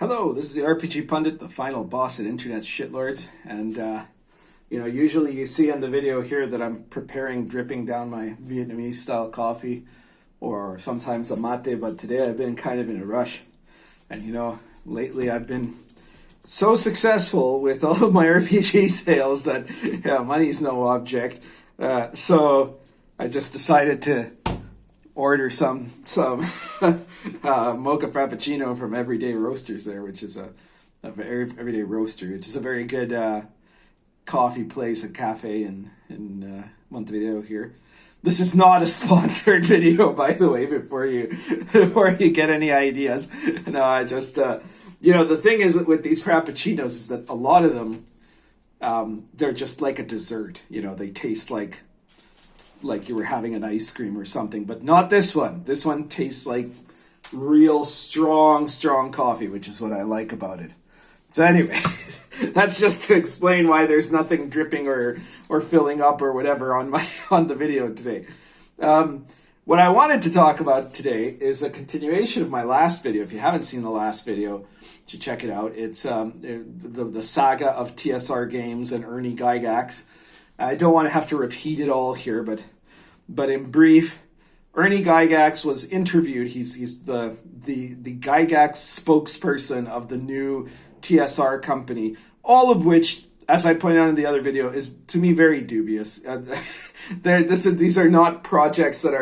Hello, this is the RPGPundit, the final boss at internet shitlords, and usually you see on the video here that I'm dripping down my Vietnamese style coffee, or sometimes a mate, but today I've been kind of in a rush, and lately I've been so successful with all of my RPG sales that money's no object, so I just decided to order some mocha frappuccino from Everyday Roasters there, which is a very everyday roaster, which is a very good coffee place, a cafe in Montevideo here. This is not a sponsored video, by the way, before you get any ideas. No, I just the thing is with these frappuccinos is that a lot of them they're just like a dessert. They taste like you were having an ice cream or something, but not this one. This one tastes like real strong coffee, which is what I like about it. So anyway, that's just to explain why there's nothing dripping or filling up or whatever on the video today. What I wanted to talk about today is a continuation of my last video. If you haven't seen the last video, you should check it out. It's the saga of TSR games and Ernie Gygax. I don't want to have to repeat it all here, but in brief, Ernie Gygax was interviewed. He's the Gygax spokesperson of the new TSR company, all of which, as I pointed out in the other video, is to me very dubious. These are not projects that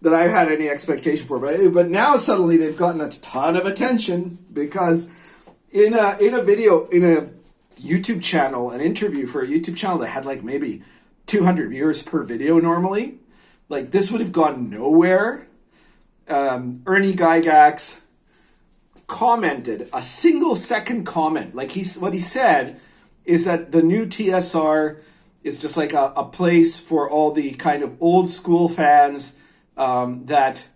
I've had any expectation for, but now suddenly they've gotten a ton of attention because in a YouTube channel, an interview for a YouTube channel that had like maybe 200 viewers per video normally, like this would have gone nowhere. Ernie Gygax commented a single second comment. Like what he said is that the new TSR is just like a place for all the kind of old school fans that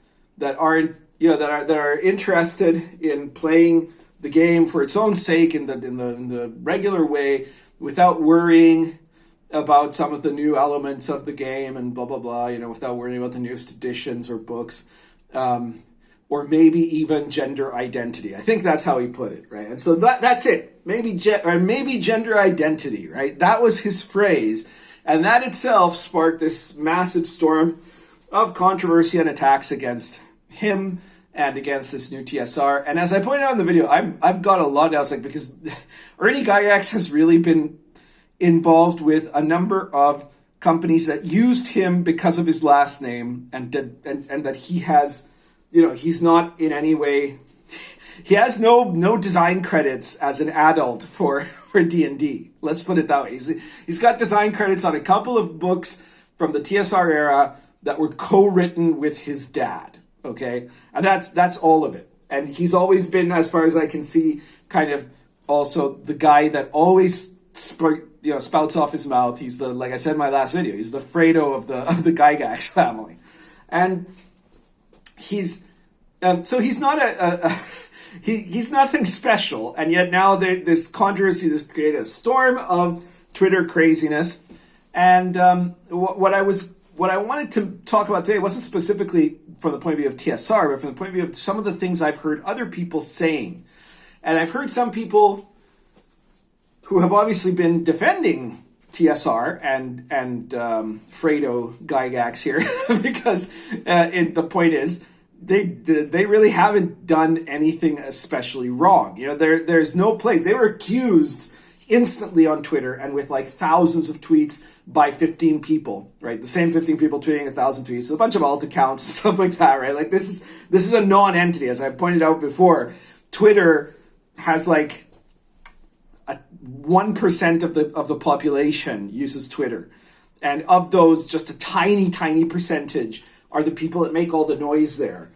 are interested in playing the game for its own sake in the regular way without worrying about some of the new elements of the game and blah blah blah, without worrying about the newest editions or books, or maybe even gender identity. I think that's how he put it, right? And so that's it. Maybe gender identity, right? That was his phrase, and that itself sparked this massive storm of controversy and attacks against him and against this new TSR. And as I pointed out in the video, I've got a lot else, because Ernie Gygax has really been involved with a number of companies that used him because of his last name, and that he has, he's not in any way, he has no design credits as an adult for D&D. Let's put it that way. He's got design credits on a couple of books from the TSR era that were co-written with his dad. Okay, and that's all of it. And he's always been, as far as I can see, kind of also the guy that always spouts off his mouth. He's like I said in my last video, he's the Fredo of the Gygax family, and he's not he's nothing special. And yet now this controversy has created a storm of Twitter craziness. And what I wanted to talk about today wasn't specifically from the point of view of TSR, but from the point of view of some of the things I've heard other people saying. And I've heard some people who have obviously been defending TSR and Fredo Gygax here, because the point is they really haven't done anything especially wrong. There's no place. They were accused instantly on Twitter and with like thousands of tweets by 15 people, right? The same 15 people tweeting 1,000 tweets, a bunch of alt accounts, stuff like that, right? Like this is a non-entity. As I pointed out before, Twitter has like 1% of the population uses Twitter. And of those, just a tiny percentage are the people that make all the noise there.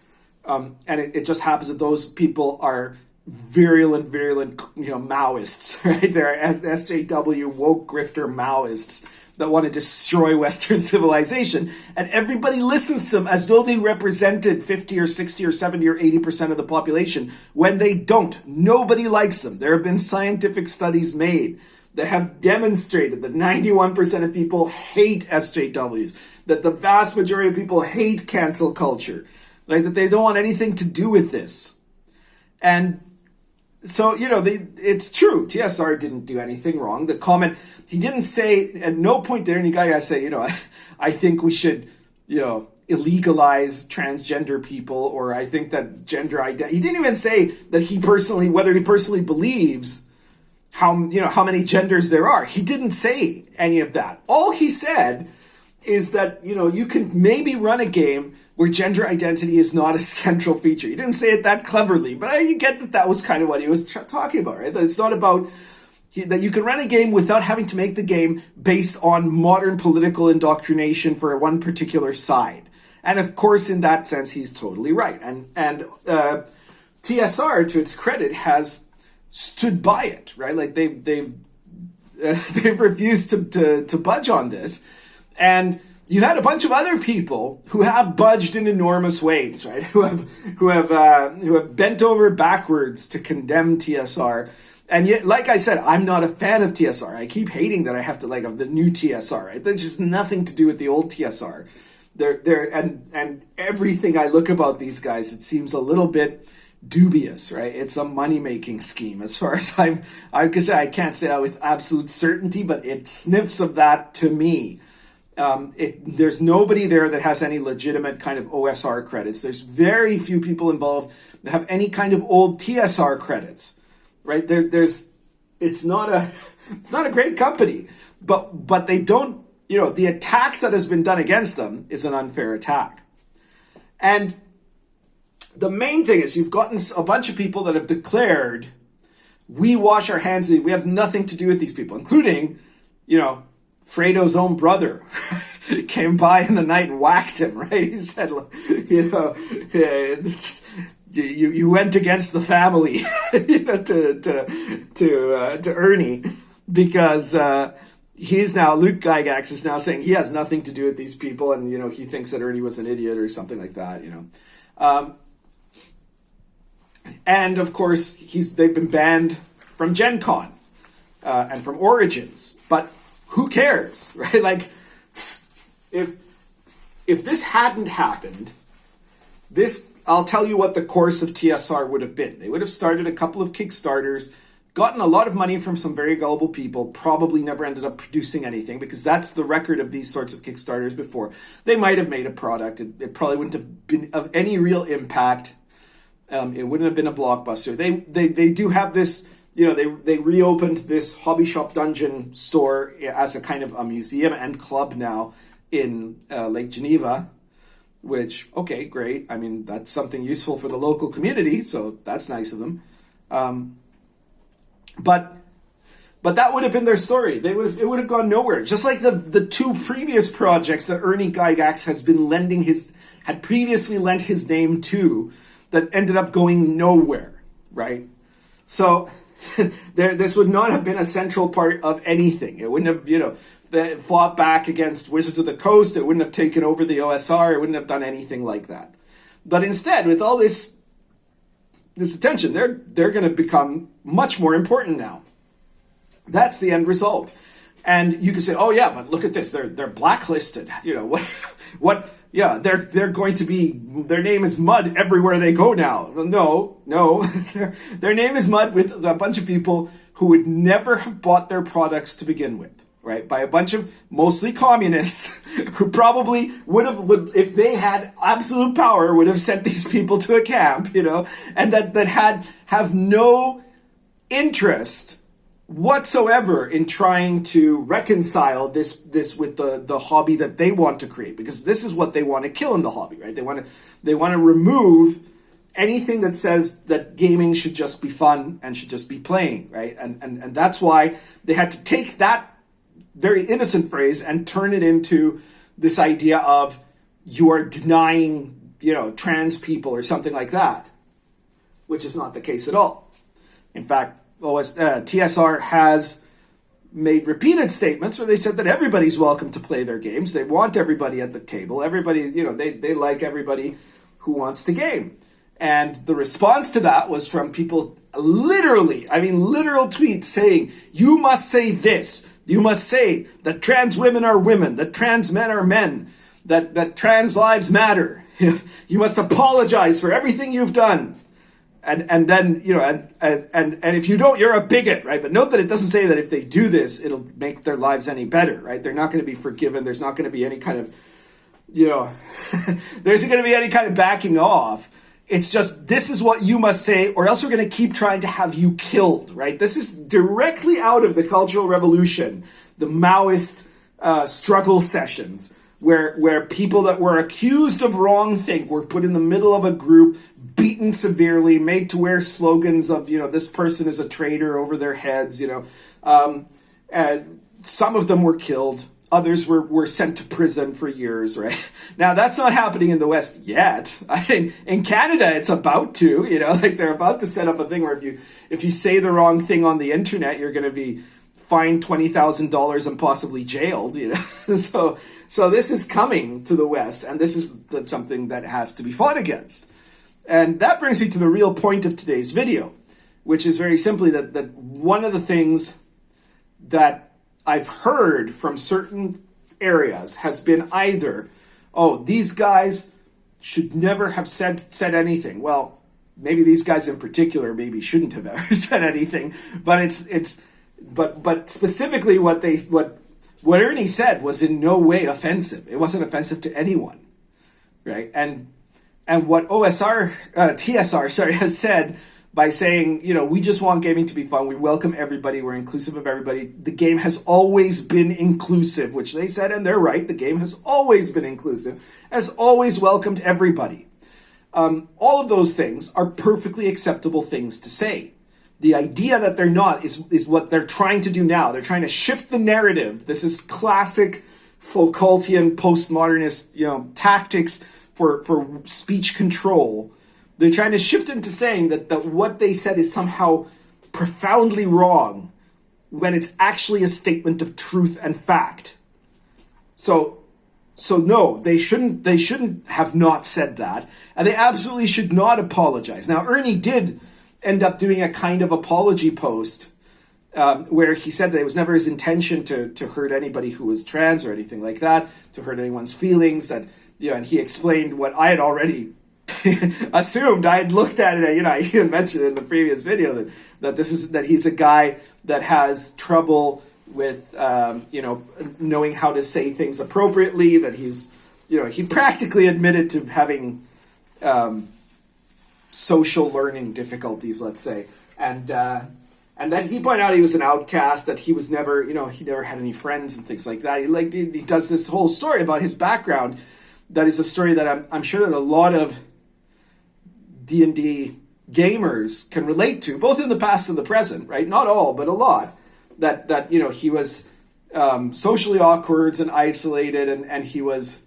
And it just happens that those people are virulent, Maoists, right? They're SJW woke grifter Maoists that want to destroy Western civilization. And everybody listens to them as though they represented 50 or 60 or 70 or 80% of the population, when they don't. Nobody likes them. There have been scientific studies made that have demonstrated that 91% of people hate SJWs, that the vast majority of people hate cancel culture, like that they don't want anything to do with this. And So, it's true. TSR didn't do anything wrong. The comment, he didn't say, at no point did any guy say, I think we should, illegalize transgender people, or I think that gender identity. He didn't even say that whether he personally believes how many genders there are. He didn't say any of that. All he said is that, you can maybe run a game where gender identity is not a central feature. He didn't say it that cleverly, but you get that was kind of what he was talking about, right? That it's not about that you can run a game without having to make the game based on modern political indoctrination for one particular side. And of course, in that sense, he's totally right. And TSR, to its credit, has stood by it, right? Like they've refused to budge on this. And you had a bunch of other people who have budged in enormous ways, right? Who have bent over backwards to condemn TSR. And yet, like I said, I'm not a fan of TSR. I keep hating that I have to of the new TSR, right? There's just nothing to do with the old TSR. And everything I look about these guys, it seems a little bit dubious, right? It's a money-making scheme as far as I can't say that with absolute certainty, but it sniffs of that to me. There's nobody there that has any legitimate kind of OSR credits. There's very few people involved that have any kind of old TSR credits, right? It's not a great company, but they don't, the attack that has been done against them is an unfair attack. And the main thing is you've gotten a bunch of people that have declared, we wash our hands, we have nothing to do with these people, including, Fredo's own brother came by in the night and whacked him, right? He said, you went against the family, to Ernie, because he's now, Luke Gygax is now saying he has nothing to do with these people, and he thinks that Ernie was an idiot or something like that, and of course they've been banned from Gencon and from Origins, but who cares, right? Like, if this hadn't happened, I'll tell you what the course of TSR would have been. They would have started a couple of Kickstarters, gotten a lot of money from some very gullible people, probably never ended up producing anything, because that's the record of these sorts of Kickstarters before. They might have made a product. It probably wouldn't have been of any real impact. It wouldn't have been a blockbuster. They do have this, they reopened this hobby shop dungeon store as a kind of a museum and club now in Lake Geneva, which, okay, great. I mean, that's something useful for the local community, so that's nice of them. But that would have been their story. It would have gone nowhere. Just like the two previous projects that Ernie Gygax had previously lent his name to, that ended up going nowhere, right? So this would not have been a central part of anything. It wouldn't have, fought back against Wizards of the Coast. It wouldn't have taken over the OSR. It wouldn't have done anything like that. But instead, with all this attention, they're going to become much more important now. That's the end result. And you can say, oh yeah, but look at this. They're blacklisted. What? Yeah, they're going to be, their name is mud everywhere they go now. No, their name is mud with a bunch of people who would never have bought their products to begin with, right? By a bunch of mostly communists who probably would if they had absolute power, would have sent these people to a camp, and that have no interest whatsoever in trying to reconcile this with the hobby that they want to create, because this is what they want to kill in the hobby, right? They want to remove anything that says that gaming should just be fun and should just be playing, right? And that's why they had to take that very innocent phrase and turn it into this idea of you are denying, trans people or something like that, which is not the case at all. In fact, TSR has made repeated statements where they said that everybody's welcome to play their games. They want everybody at the table. Everybody, they like everybody who wants to game. And the response to that was from people literal tweets saying, you must say this. You must say that trans women are women, that trans men are men, that trans lives matter. You must apologize for everything you've done. and then, you know, and if you don't, you're a bigot, right? But note that it doesn't say that if they do this, it'll make their lives any better, right? They're not going to be forgiven. There's not going to be any kind of, you know, there isn't going to be any kind of backing off. It's just, this is what you must say, or else we're going to keep trying to have you killed, right? This is directly out of the Cultural Revolution, the Maoist struggle sessions, where people that were accused of wrong thing were put in the middle of a group, beaten severely, made to wear slogans of, you know, this person is a traitor over their heads, you know. And some of them were killed. Others were sent to prison for years, right? Now, that's not happening in the West yet. I mean, in Canada, it's about to, you know, like they're about to set up a thing where if you say the wrong thing on the internet, you're going to be fined $20,000 and possibly jailed, you know. So this is coming to the West, and this is something that has to be fought against. And that brings me to the real point of today's video, which is very simply that one of the things that I've heard from certain areas has been either, oh, these guys should never have said anything. Well, maybe these guys in particular maybe shouldn't have ever said anything, but specifically what Ernie said was in no way offensive. It wasn't offensive to anyone, right? And what TSR has said by saying, you know, we just want gaming to be fun. We welcome everybody. We're inclusive of everybody. The game has always been inclusive, which they said, and they're right. The game has always been inclusive, has always welcomed everybody. All of those things are perfectly acceptable things to say. The idea that they're not is what they're trying to do now. They're trying to shift the narrative. This is classic Foucaultian postmodernist, you know, tactics for speech control. They're trying to shift into saying that what they said is somehow profoundly wrong when it's actually a statement of truth and fact. So no, they shouldn't have not said that, and they absolutely should not apologize. Now, Ernie did end up doing a kind of apology post where he said that it was never his intention to hurt anybody who was trans or anything like that, to hurt anyone's feelings, that, you know, and he explained what I had already assumed. I had looked at it, you know, I even mentioned in the previous video that he's a guy that has trouble with, you know, knowing how to say things appropriately, that he's, you know, he practically admitted to having social learning difficulties, let's say, and then he pointed out he was an outcast, that he was never, you know, he never had any friends and things like that. He does this whole story about his background. That is a story that I'm sure that a lot of D&D gamers can relate to, both in the past and the present, right? Not all, but a lot. That you know, he was socially awkward and isolated, and he was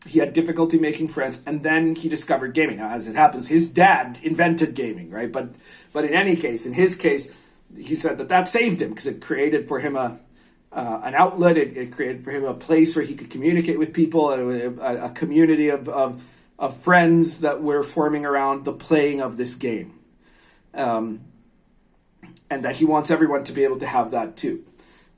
he had difficulty making friends, and then he discovered gaming. Now, as it happens, his dad invented gaming, right? But in any case, in his case, he said that saved him because it created for him an outlet. It created for him a place where he could communicate with people, a community of friends that were forming around the playing of this game. And that he wants everyone to be able to have that too.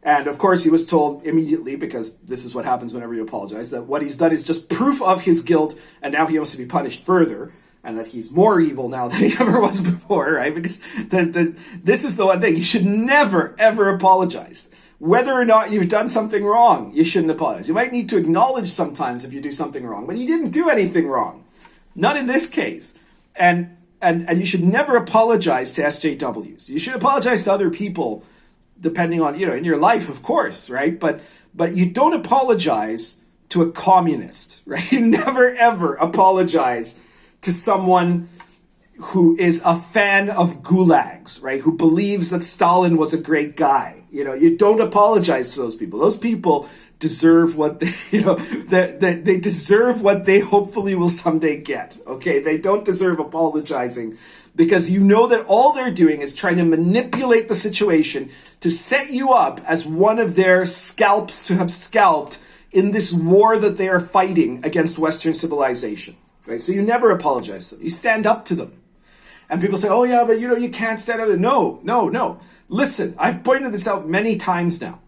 And of course, he was told immediately, because this is what happens whenever you apologize, that what he's done is just proof of his guilt, and now he wants to be punished further, and that he's more evil now than he ever was before, right? Because this is the one thing. You should never, ever apologize. Whether or not you've done something wrong, you shouldn't apologize. You might need to acknowledge sometimes if you do something wrong, but you didn't do anything wrong. Not in this case. And you should never apologize to SJWs. You should apologize to other people, depending on, you know, in your life, of course, right? But you don't apologize to a communist, right? You never, ever apologize to someone who is a fan of gulags, right? Who believes that Stalin was a great guy. You know, you don't apologize to those people. Those people deserve what they, you know, they deserve what they hopefully will someday get. Okay, they don't deserve apologizing, because you know that all they're doing is trying to manipulate the situation to set you up as one of their scalps to have scalped in this war that they are fighting against Western civilization. Right? So you never apologize to them. You stand up to them. And people say, oh yeah, but you know, you can't stand up. No. Listen, I've pointed this out many times now.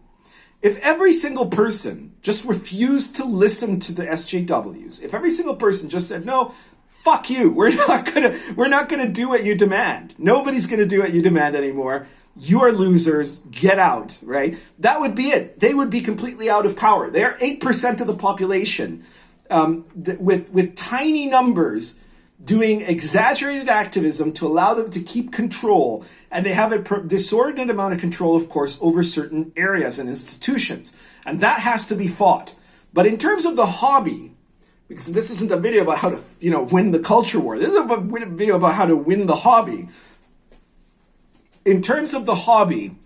If every single person just refused to listen to the SJWs, if every single person just said, no, fuck you. We're not gonna do what you demand. Nobody's gonna do what you demand anymore. You're losers. Get out, right? That would be it. They would be completely out of power. They are 8% of the population, with tiny numbers doing exaggerated activism to allow them to keep control. And they have a disordinate amount of control, of course, over certain areas and institutions. And that has to be fought. But in terms of the hobby, because this isn't a video about how to, win the culture war. This is a video about how to win the hobby. In terms of the hobby,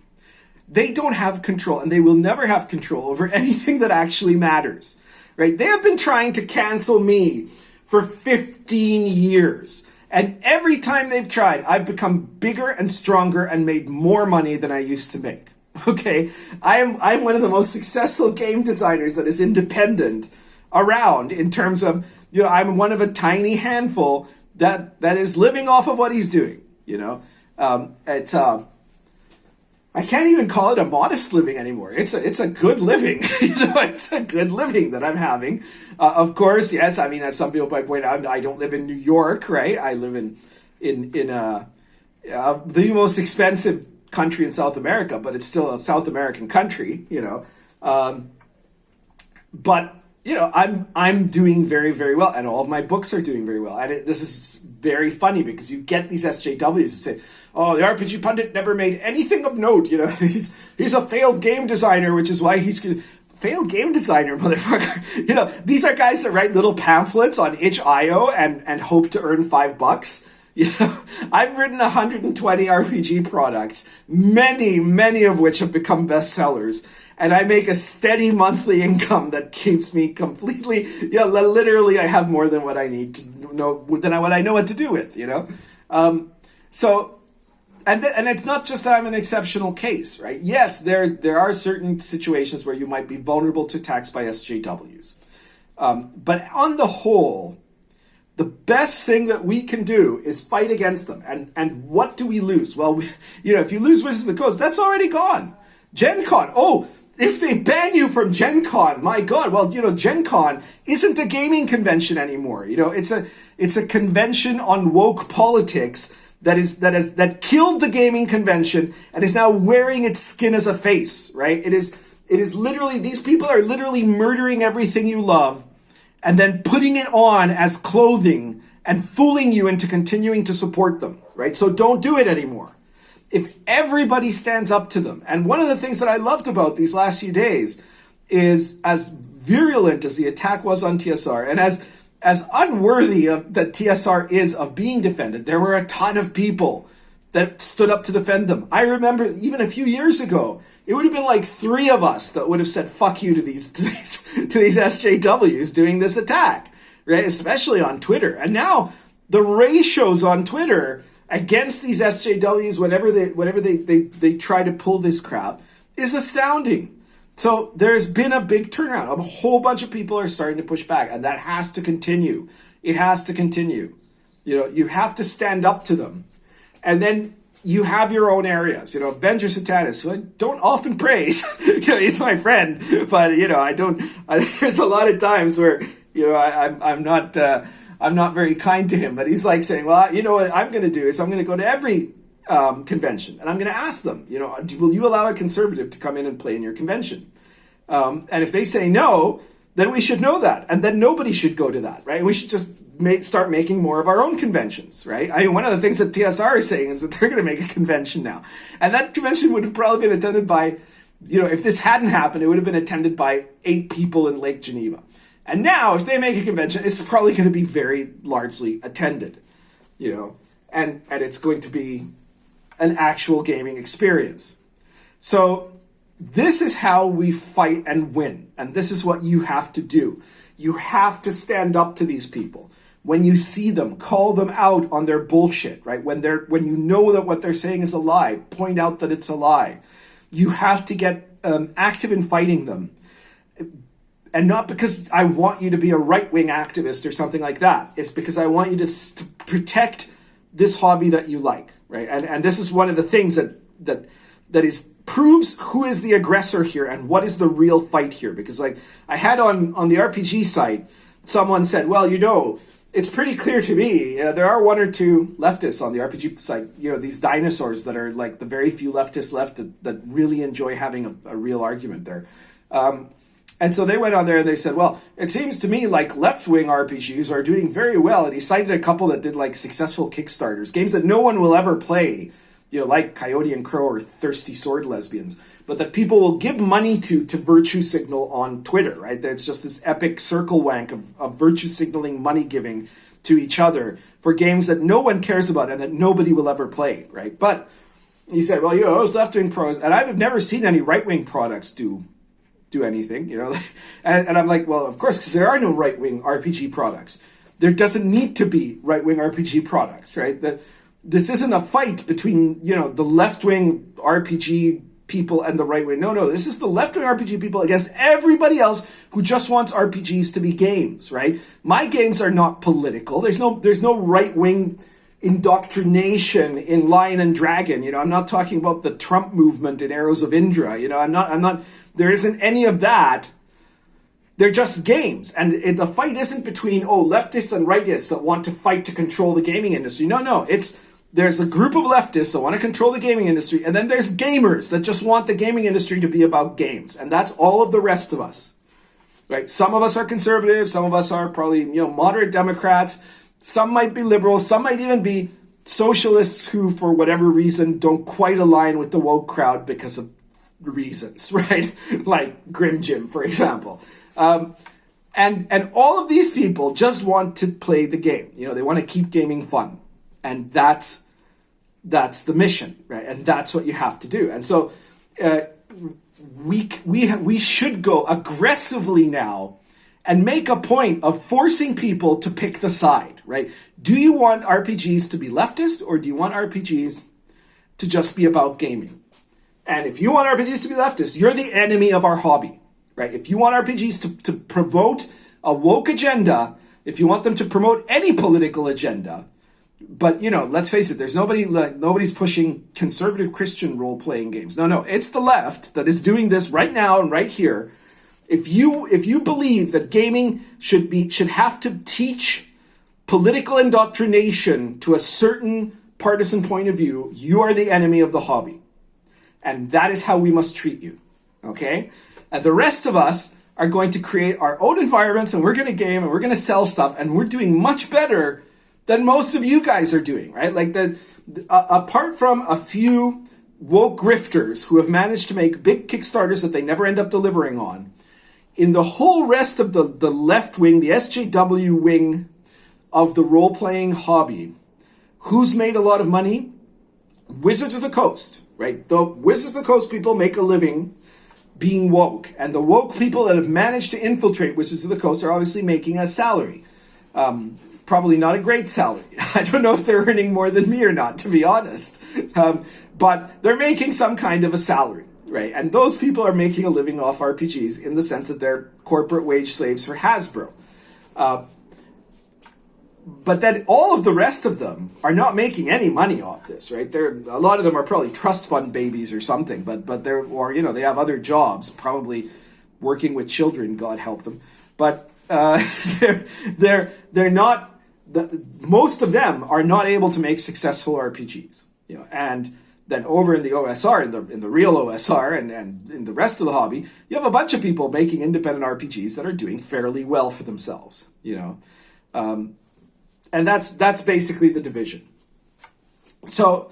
they don't have control, and they will never have control over anything that actually matters, right? They have been trying to cancel me for 15 years. And every time they've tried, I've become bigger and stronger and made more money than I used to make. Okay? I'm one of the most successful game designers that is independent around, in terms of, I'm one of a tiny handful that is living off of what he's doing, I can't even call it a modest living anymore. It's a good living. It's a good living that I'm having. Of course, yes. I mean, as some people might point out, I don't live in New York, right? I live in the most expensive country in South America, but it's still a South American country, But I'm doing very, very well, and all of my books are doing very well. And this is very funny, because you get these SJWs that say, "Oh, the RPG Pundit never made anything of note. He's a failed game designer, which is why he's failed game designer, motherfucker." These are guys that write little pamphlets on itch.io and hope to earn $5. I've written 120 RPG products, many of which have become bestsellers. And I make a steady monthly income that keeps me completely, literally I have more than what I need to know, than what I know what to do with, So, and it's not just that I'm an exceptional case, right? Yes, there are certain situations where you might be vulnerable to attacks by SJWs. But on the whole, the best thing that we can do is fight against them. And what do we lose? Well, if you lose Wizards of the Coast, that's already gone. Gencon, if they ban you from Gencon, my God, well, Gencon isn't a gaming convention anymore. It's a convention on woke politics that killed the gaming convention and is now wearing its skin as a face, right? It is literally, these people are literally murdering everything you love and then putting it on as clothing and fooling you into continuing to support them, right? So don't do it anymore. If everybody stands up to them, and one of the things that I loved about these last few days is, as virulent as the attack was on TSR, and as unworthy that TSR is of being defended, there were a ton of people that stood up to defend them. I remember even a few years ago, it would have been like 3 of us that would have said "fuck you" to these SJWs doing this attack, right? Especially on Twitter. And now the ratios on Twitter against these SJWs, whenever they try to pull this crap, is astounding. So there's been a big turnaround. A whole bunch of people are starting to push back, and that has to continue. It has to continue. You have to stand up to them. And then you have your own areas. Avenger Satanis, who I don't often praise. He's my friend, but there's a lot of times where I'm not very kind to him, but he's like saying, well, what I'm going to do is I'm going to go to every convention, and I'm going to ask them, will you allow a conservative to come in and play in your convention? And if they say no, then we should know that, and then nobody should go to that, right? We should just start making more of our own conventions, right? One of the things that TSR is saying is that they're going to make a convention now, and that convention would have probably been attended by, if this hadn't happened, it would have been attended by 8 people in Lake Geneva. And now, if they make a convention, it's probably going to be very largely attended, and it's going to be an actual gaming experience. So this is how we fight and win, and this is what you have to do. You have to stand up to these people. When you see them, call them out on their bullshit, right? When you know that what they're saying is a lie, point out that it's a lie. You have to get active in fighting them. And not because I want you to be a right-wing activist or something like that. It's because I want you to protect this hobby that you like, right? And this is one of the things that proves who is the aggressor here and what is the real fight here. Because I had on the RPG site, someone said, well, it's pretty clear to me, there are one or two leftists on the RPG side, these dinosaurs that are like the very few leftists left that really enjoy having a real argument there. And so they went on there and they said, well, it seems to me like left-wing RPGs are doing very well. And he cited a couple that did like successful Kickstarters, games that no one will ever play, like Coyote and Crow or Thirsty Sword Lesbians, but that people will give money to virtue signal on Twitter, right? That's just this epic circle wank of virtue signaling money giving to each other for games that no one cares about and that nobody will ever play, right? But he said, well, those left-wing pros, and I've never seen any right-wing products do anything, and I'm like, well, of course, because there are no right-wing RPG products. There doesn't need to be right-wing RPG products, right? This isn't a fight between, the left-wing RPG people and the right-wing. No, this is the left-wing RPG people against everybody else who just wants RPGs to be games, right? My games are not political. There's no right-wing indoctrination in Lion and Dragon. I'm not talking about the Trump movement in Arrows of Indra. I'm not, there isn't any of that. They're just games. And the fight isn't between, leftists and rightists that want to fight to control the gaming industry. No, there's a group of leftists that want to control the gaming industry, and then there's gamers that just want the gaming industry to be about games. And that's all of the rest of us, right? Some of us are conservative. Some of us are probably, moderate Democrats. Some might be liberals. Some might even be socialists who, for whatever reason, don't quite align with the woke crowd because of reasons, right? Like Grim Jim, for example. And all of these people just want to play the game. They want to keep gaming fun. And that's the mission, right? And that's what you have to do. And so we should go aggressively now and make a point of forcing people to pick the side, right? Do you want RPGs to be leftist, or do you want RPGs to just be about gaming? And if you want RPGs to be leftist, you're the enemy of our hobby, right? If you want RPGs to promote a woke agenda, if you want them to promote any political agenda, but let's face it, nobody's pushing conservative Christian role-playing games. No, it's the left that is doing this right now and right here. If you believe that gaming should have to teach political indoctrination to a certain partisan point of view, you are the enemy of the hobby. And that is how we must treat you. Okay? And the rest of us are going to create our own environments, and we're going to game, and we're going to sell stuff, and we're doing much better than most of you guys are doing, right? Like apart from a few woke grifters who have managed to make big Kickstarters that they never end up delivering on, in the whole rest of the left wing, the SJW wing of the role-playing hobby, who's made a lot of money? Wizards of the Coast, right? The Wizards of the Coast people make a living being woke. And the woke people that have managed to infiltrate Wizards of the Coast are obviously making a salary. Probably not a great salary. I don't know if they're earning more than me or not, to be honest. But they're making some kind of a salary. Right, and those people are making a living off RPGs in the sense that they're corporate wage slaves for Hasbro. But then all of the rest of them are not making any money off this, right? A lot of them are probably trust fund babies or something, but they have other jobs, probably working with children, God help them. But they're not. Most of them are not able to make successful RPGs, and then over in the OSR, in the real OSR, and in the rest of the hobby, you have a bunch of people making independent RPGs that are doing fairly well for themselves, and that's basically the division. So,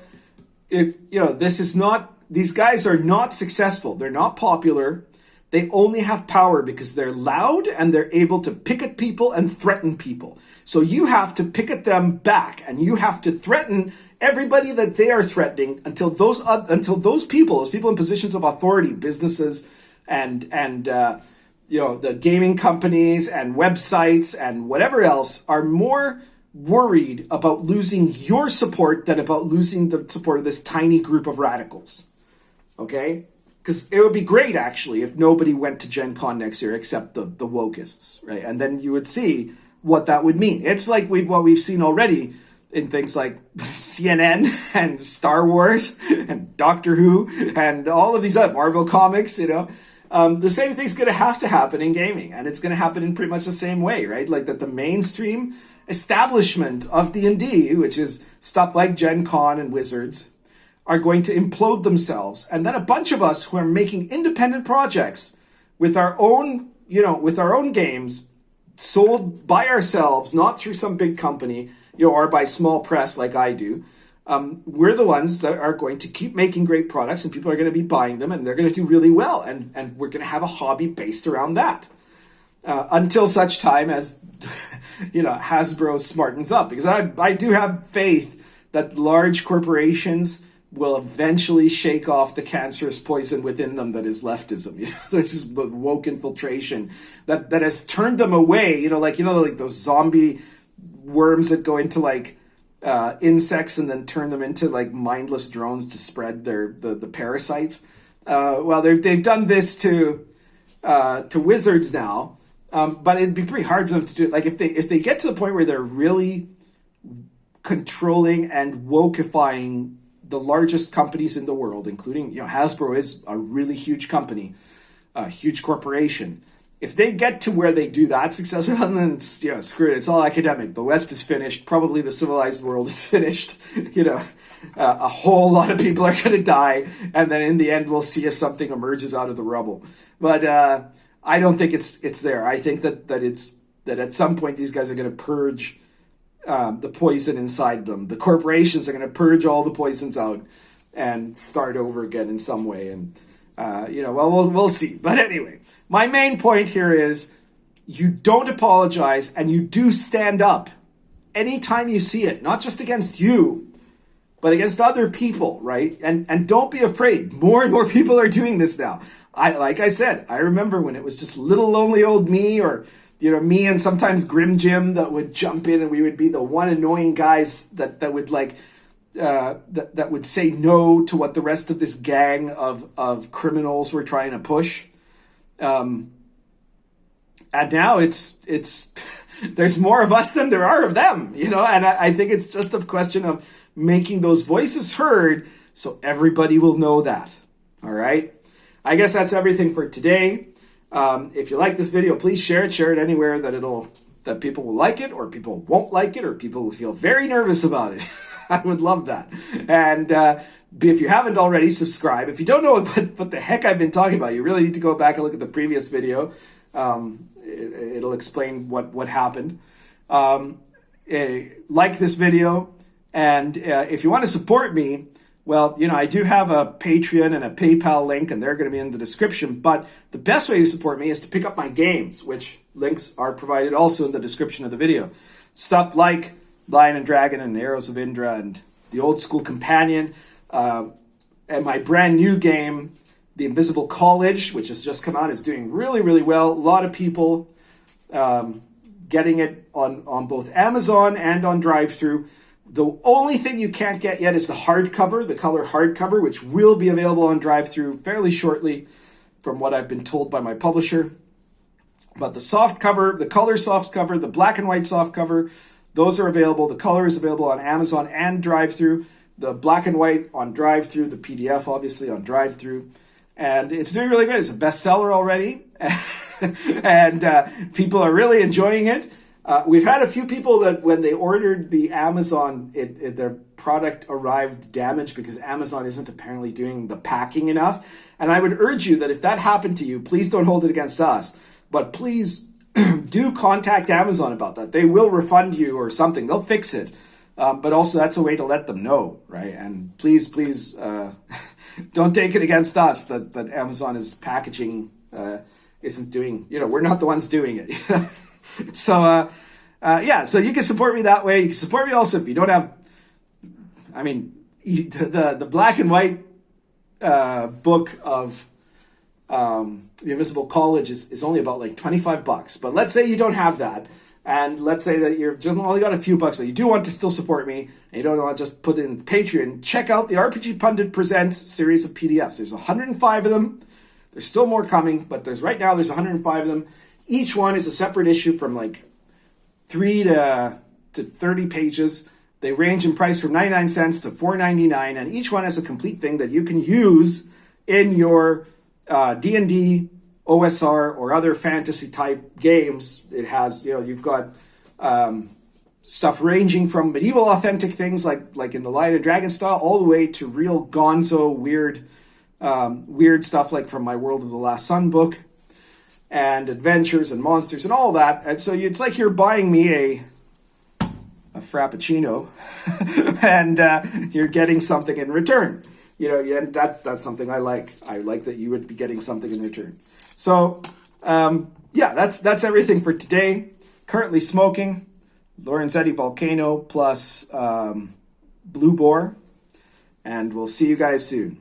these guys are not successful. They're not popular. They only have power because they're loud and they're able to pick at people and threaten people. So you have to pick at them back, and you have to threaten everybody that they are threatening until those people in positions of authority, businesses and the gaming companies and websites and whatever else, are more worried about losing your support than about losing the support of this tiny group of radicals. Okay? Because it would be great, actually, if nobody went to Gencon next year except the wokeists, right? And then you would see what that would mean. It's like what we've seen already in things like CNN and Star Wars and Doctor Who and all of these other Marvel comics, the same thing's going to happen in gaming, and it's going to happen in pretty much the same way, right? Like that the mainstream establishment of D&D, which is stuff like Gencon and Wizards, are going to implode themselves. And then a bunch of us who are making independent projects with our own, with our own games, sold by ourselves, not through some big company, or by small press like I do. We're the ones that are going to keep making great products, and people are going to be buying them, and they're going to do really well. And we're going to have a hobby based around that. Until such time as, Hasbro smartens up. Because I do have faith that large corporations will eventually shake off the cancerous poison within them that is leftism, which is the woke infiltration that has turned them away, like those zombie worms that go into insects and then turn them into mindless drones to spread the parasites. Well, they've done this to wizards now, but it'd be pretty hard for them to do it. If they get to the point where they're really controlling and wokeifying the largest companies in the world, including, Hasbro is a really huge company, a huge corporation. If they get to where they do that successfully, then screw it. It's all academic. The West is finished. Probably the civilized world is finished. A whole lot of people are going to die, and then in the end, we'll see if something emerges out of the rubble. But I don't think it's there. I think that at some point these guys are going to purge the poison inside them. The corporations are going to purge all the poisons out and start over again in some way. And we'll see. But anyway, my main point here is you don't apologize, and you do stand up anytime you see it, not just against you, but against other people, right? And don't be afraid. More and more people are doing this now. Like I said, I remember when it was just little lonely old me, or me and sometimes Grim Jim that would jump in, and we would be the one annoying guys that would that would say no to what the rest of this gang of criminals were trying to push. And now it's there's more of us than there are of them, and I think it's just a question of making those voices heard so everybody will know that. All right. I guess that's everything for today. If you like this video, please share it anywhere that people will like it, or people won't like it, or people will feel very nervous about it. I would love that. And if you haven't already, subscribe. If you don't know what the heck I've been talking about, you really need to go back and look at the previous video. It'll explain what happened. Like this video, and if you want to support me, well, I do have a Patreon and a PayPal link, and they're going to be in the description. But the best way to support me is to pick up my games, which links are provided also in the description of the video. Stuff like Lion and Dragon and Arrows of Indra and the Old School Companion, and my brand new game, The Invisible College, which has just come out, is doing really, really well. A lot of people getting it on both Amazon and on drive-thru. The only thing you can't get yet is the hardcover, the color hardcover, which will be available on drive-thru fairly shortly, from what I've been told by my publisher. But the soft cover, the color soft cover, the black and white soft cover, those are available. The color is available on Amazon and drive-thru. The black and white on drive-thru, the PDF obviously on drive-thru. And it's doing really good. It's a bestseller already. And people are really enjoying it. We've had a few people that when they ordered the Amazon, their product arrived damaged because Amazon isn't apparently doing the packing enough. And I would urge you that if that happened to you, please don't hold it against us. But please do contact Amazon about that. They will refund you or something. They'll fix it. But also that's a way to let them know, right? And please, don't take it against us that Amazon is packaging isn't doing, we're not the ones doing it. So, so you can support me that way. You can support me also if you don't have, the black and white book of The Invisible College is only about $25. But let's say you don't have that. And let's say that you've just only got a few bucks, but you do want to still support me, and you don't want to just put it in Patreon. Check out the RPG Pundit Presents series of PDFs. There's 105 of them. There's still more coming, but there's 105 of them. Each one is a separate issue from 3 to 30 pages. They range in price from 99 cents to $4.99, and each one has a complete thing that you can use in your D&D, OSR, or other fantasy type games. It has, you've got stuff ranging from medieval authentic things like in the Lion and Dragon style, all the way to real gonzo weird stuff like from my World of the Last Sun book, and adventures and monsters and all that. And so it's like you're buying me a frappuccino and you're getting something in return. And that's something I like. I like that you would be getting something in return. So that's everything for today. Currently smoking Lorenzetti Volcano plus Blue Boar, and we'll see you guys soon.